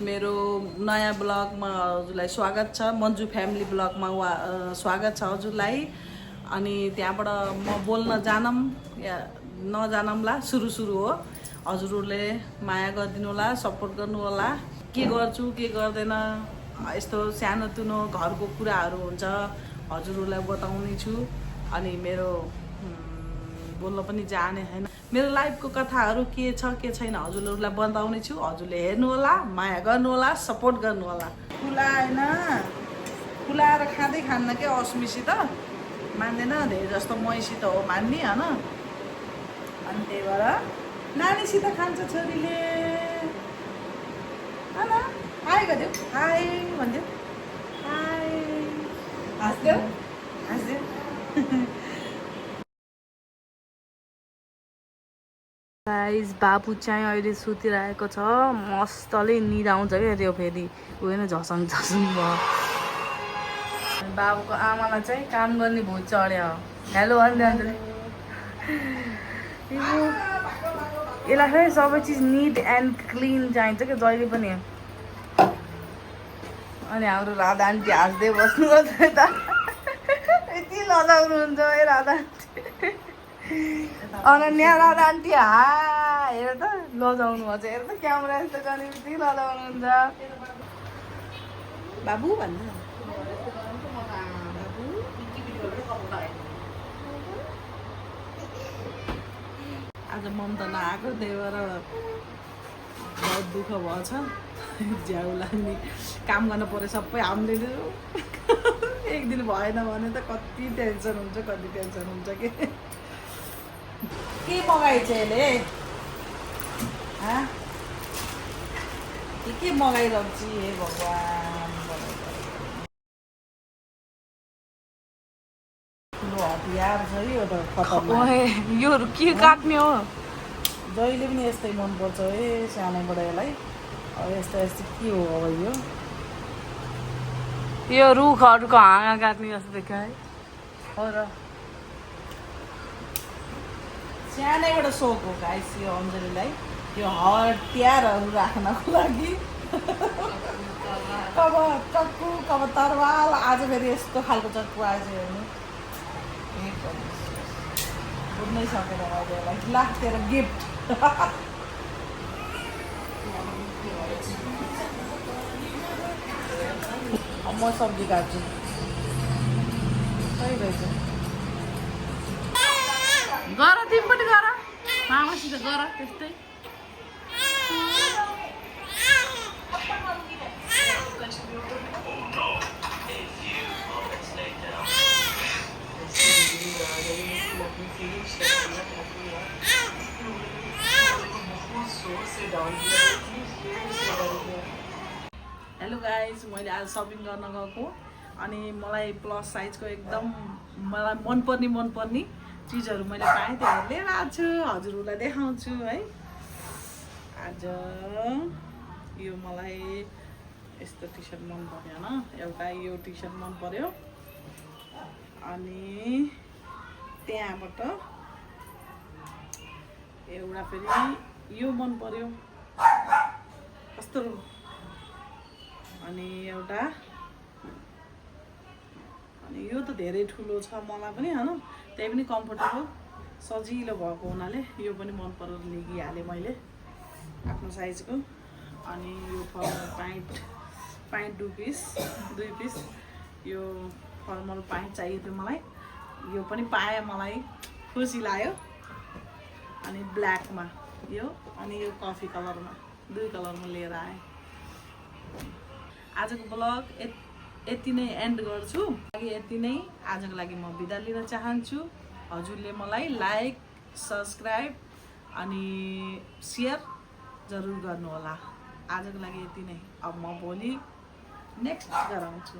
मेरो नयाँ ब्लगमा हजुरलाई स्वागत छ। मन्जु फ्यामिली ब्लगमा स्वागत छ हजुरलाई। अनि त्यहाँबाट म बोल्न जानम या नजानमला सुरु हो। हजुरहरूले माया गरिदिनु होला, सपोर्ट गर्नु होला। के गर्छु के गर्दैन यस्तो सानोतिनो घरको कुराहरू हुन्छ हजुरहरूलाई बताउने छु। अनि मेरो बोल्न पनि जाने हैन, मेरो लाइफको कथाहरू के छ के छैन हजुरहरूलाई बताउने छु। हजुरले हेर्नु होला, माया गर्नु होला, सपोर्ट गर्नु होला। फुलाएन, फुलाएर खाँदै खान्न के अस्मिसित मान्दैन, धेरै जस्तो मैसित हो मान्ने हैन। अनि त्यही भएर नानीसित खान्छ छोरीले हैन। हाई गरिदेऊ, हाई भनिदेऊ, हाई हाँस्देऊ, हाँस्देऊ। गाइस बाबु चाहिँ अहिले सुतिरहेको छ, मस्तले निद आउँछ क्या त्यो, फेरि उयो झसङ झसङ भयो। बाबुको आमालाई चाहिँ काम गर्ने भोज चढ्यो। हेलो अन्त यसलाई फेरि सबै चिज निट एन्ड क्लिन चाहिन्छ क्या जहिले पनि। अनि हाम्रो राधा आन्टी हाँस्दै बस्नुपर्छ त, यति लजाउनुहुन्छ है राधा आन्टी। अनन्या राधा आन्टी हेर त लजाउनु भन्छ, हेर त क्यामेरा यस्तो गर्ने बित्तिकै लजाउनुहुन्छ। बाबु भन्नु आज ममता नआएको, त्यही भएर बहुत दुःख भएछ। झ्याउ लाग्ने काम गर्न पऱ्यो सबै हामीले। एक दिन भएन भने त कति टेन्सन हुन्छ, कति टेन्सन हुन्छ के मगाइछ यसले के मगाइरहन्छ हे भगवान्। हतियार छ यो त खतरनाक। यो के काट्ने हो? जहिले पनि यस्तै मनपर्छ है सानैबाट यसलाई। अब यस्तो यस्तो के हो अब यो रुखहरूको हाँगा काट्ने जस्तो देख्यो है। हो र सानैबाट सोख हो गाइस यो अञ्जलीलाई, यो हतियारहरू राख्नको लागि। कब चक्कु कब तरवाल, आज फेरि यस्तो खालको चक्कु आएछ हेर्नु। बुझ्नै सकेन मैले यसलाई। ला तेरो गिफ्ट। म सब्जी काट्छु, सही रहेछ। गर तिमी पनि गर, मामासित गर त्यस्तै। हेलो गाइस, मैले आज सपिङ गर्न गएको। अनि मलाई प्लस साइजको एकदम मलाई मनपर्ने चिजहरू मैले पाएँ, त्यही लिएर आएको छु, हजुरहरूलाई देखाउँछु है। आज यो मलाई यस्तो टी सर्ट मन पर्यो होइन, एउटा यो टी सर्ट मन पर्यो। अनि त्यहाँबाट एउटा फेरि यो मन पर्यो कस्तो। अनि एउटा, अनि यो त धेरै ठुलो छ मलाई पनि होइन, त्यही पनि कम्फर्टेबल सजिलो भएको हुनाले यो पनि मन परेर लिइहालेँ मैले आफ्नो साइजको। अनि यो प्यान्ट दुई पिस यो फर्मल प्यान्ट चाहियो थियो मलाई, यो पनि पाएँ, मलाई खुसी लाग्यो। अनि ब्ल्याकमा यो, अनि यो कफी कलरमा, दुई कलरमा लिएर आएँ। आजको ब्लग यति नै एन्ड गर्छु। यति नै आजको लागि म बिदा लिन चाहन्छु। हजुरले मलाई लाइक, सब्सक्राइब अनि सेयर जरुर गर्नु होला। आजको लागि यति नै। अब म भोलि नेक्स्ट गराउँछु।